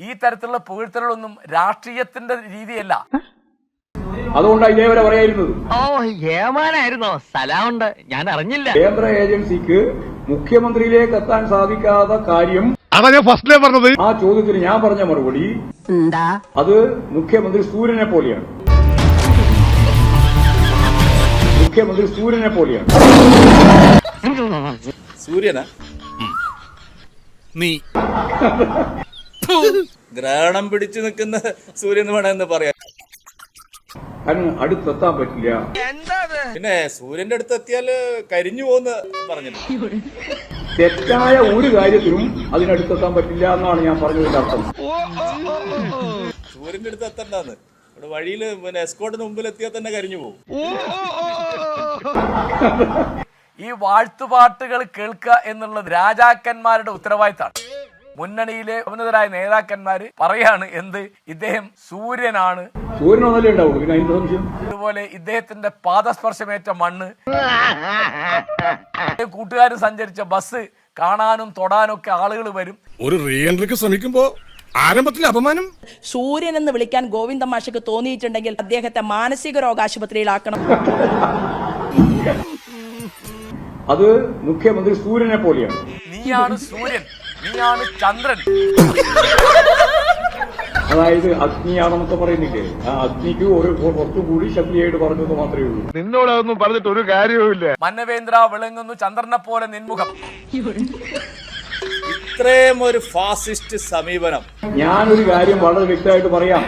ഈ തരത്തിലുള്ള പുകഴ്ത്തലുകളൊന്നും രാഷ്ട്രീയത്തിന്റെ രീതിയല്ല. അതുകൊണ്ടാണ് ഇതേവരെ പറയായിരുന്നത്. ഓ ഏമാനായിരുന്നോ? സ്ഥലമുണ്ട്, ഞാൻ അറിഞ്ഞില്ല. കേന്ദ്ര ഏജൻസിക്ക് മുഖ്യമന്ത്രിയിലേക്ക് എത്താൻ സാധിക്കാത്ത കാര്യം അതാ ഞാൻ ഫസ്റ്റിലേ പറഞ്ഞത്. ആ ചോദ്യത്തിന് ഞാൻ പറഞ്ഞ മറുപടി എന്താ? അത് മുഖ്യമന്ത്രി സൂര്യനെ പോലെയാണ്. മുഖ്യമന്ത്രി സൂര്യനെ പോലെയാണ്. സൂര്യനാ നീ ഗ്രഹണം പിടിച്ചു നിൽക്കുന്ന സൂര്യൻ വേണമെന്ന് പറയാം. അതിന് അടുത്തെത്താൻ പറ്റില്ല. പിന്നെ സൂര്യന്റെ അടുത്ത് എത്തിയാൽ കരിഞ്ഞു പോന്ന് പറഞ്ഞില്ല. തെറ്റായ ഒരു കാര്യത്തിനും അതിനടുത്തെത്താൻ പറ്റില്ല എന്നാണ് ഞാൻ പറഞ്ഞതിന്റെ അർത്ഥം. സൂര്യന്റെ അടുത്ത് എത്തണ്ടെന്ന് ഇവിടെ വഴിയിൽ പിന്നെ എസ്കോർട്ടിന് മുമ്പിൽ എത്തിയാൽ തന്നെ കരിഞ്ഞു പോകും. ഈ വാഴ്ത്തുപാട്ടുകൾ കേൾക്കുക എന്നുള്ളത് രാജാക്കന്മാരുടെ ഉത്തരവാദിത്തമാണ്. മുന്നണിയിലെ ഉന്നതരായ നേതാക്കന്മാര് പറയാണ് എന്ത്, ഇദ്ദേഹം സൂര്യനാണ്, സൂര്യനൊന്നല്ലേ ഉണ്ടാവുള്ളൂ, പിന്നെ അതിന്റെ സംശയം. അതുപോലെ ഇദ്ദേഹത്തിന്റെ പാദസ്പർശമേറ്റ മണ്ണ്, കൂട്ടുകാരും സഞ്ചരിച്ച ബസ് കാണാനും തൊടാനും ഒക്കെ ആളുകൾ വരും. ഒരു റീ എൻട്രിക്ക് ശ്രമിക്കുമ്പോ ആരംഭത്തിൽ അപമാനം. സൂര്യൻ എന്ന് വിളിക്കാൻ ഗോവിന്ദ മാഷക്ക് തോന്നിയിട്ടുണ്ടെങ്കിൽ അദ്ദേഹത്തെ മാനസിക രോഗാശുപത്രിയിലാക്കണം. അത് മുഖ്യമന്ത്രി സൂര്യനെ പോലെയാണ്. നീയാണ് സൂര്യൻ, നീയാണ് ചന്ദ്രൻ. അതായത് അഗ്നിയാണെന്നൊക്കെ പറയുന്നില്ലേ, ആ അഗ്നിക്ക് ഒരു കുറച്ചുകൂടി ശക്തിയായിട്ട് പറഞ്ഞത് മാത്രമേ ഉള്ളൂ. നിന്നോടൊന്നും പറഞ്ഞിട്ട് ഒരു കാര്യവുമില്ല. മന്നവേന്ദ്ര വിളങ്ങുന്നു ചന്ദ്രനെ പോലെ നിൻമുഖം. ഇത്രയും ഒരു ഫാസിസ്റ്റ് സമീപനം. ഞാനൊരു കാര്യം വളരെ വ്യക്തമായിട്ട് പറയാം.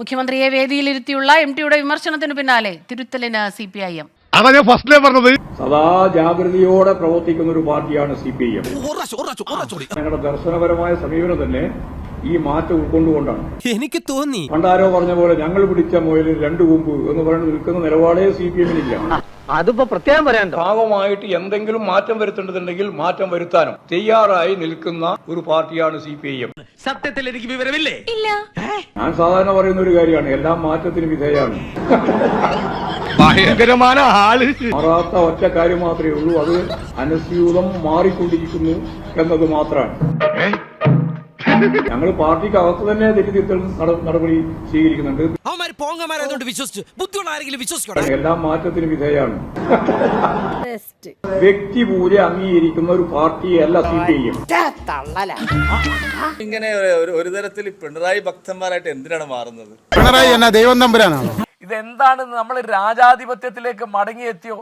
മുഖ്യമന്ത്രിയെ വേദിയിലിരുത്തിയുള്ള MTയുടെ വിമർശനത്തിന് പിന്നാലെ തിരുത്തലിന് CPIM. അതാ ഞാൻ ഫസ്റ്റിലേ പറഞ്ഞത്. സദാ ജാഗ്രതയോടെ പ്രവർത്തിക്കുന്ന ഒരു പാർട്ടിയാണ് CPIM. ഞങ്ങളുടെ ദർശനപരമായ സമീപനം തന്നെ ഈ മാറ്റം ഉൾക്കൊണ്ടുകൊണ്ടാണ്. എനിക്ക് തോന്നി പണ്ടാരോ പറഞ്ഞ പോലെ ഞങ്ങൾ പിടിച്ച മുയലിൽ രണ്ടു കൊമ്പ് എന്ന് പറയുന്നത് നിൽക്കുന്ന നിലപാടേ CPIM-നില്ല. അതിപ്പോ പ്രത്യേകം പറയാൻ ഭാഗമായിട്ട് എന്തെങ്കിലും മാറ്റം വരുത്തേണ്ടതുണ്ടെങ്കിൽ മാറ്റം വരുത്താനും തയ്യാറായി നിൽക്കുന്ന ഒരു പാർട്ടിയാണ് CPIM. സത്യത്തിൽ എനിക്ക് വിവരമില്ലേ? ഞാൻ സാധാരണ പറയുന്ന ഒരു കാര്യമാണ്, എല്ലാം മാറ്റത്തിന് വിധേയമാണ്. ഭയങ്കരമായ ആള്. മാറാത്ത ഒറ്റ കാര്യം മാത്രമേ ഉള്ളൂ, അത് അനുസ്യൂതം മാറിക്കൊണ്ടിരിക്കുന്നു എന്നത് മാത്രമാണ്. ഞങ്ങൾ പാർട്ടിക്കകത്ത് തന്നെ തെറ്റിദ്ധരുത്തൽ നടപടി സ്വീകരിക്കുന്നുണ്ട്. എല്ലാം മാറ്റത്തിന് വിധേയമാണ്. വ്യക്തിപൂജ അംഗീകരിക്കുന്ന ഒരു പാർട്ടിയല്ല CPIM. ഇങ്ങനെ ഒരു തരത്തിൽ പിണറായി ഭക്തന്മാരായിട്ട് എന്തിനാണ് മാറുന്നത്? പിണറായി എന്നാ ദൈവം തമ്പുരാനാണ്. ഇതെന്താണ്, നമ്മൾ രാജാധിപത്യത്തിലേക്ക് മടങ്ങിയെത്തിയോ?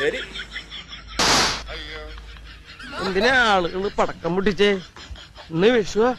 ശരി, എന്തിനാ ആളുകൾ പടക്കം പൊട്ടിച്ചേ? ഇന്ന് വിഷുവാ.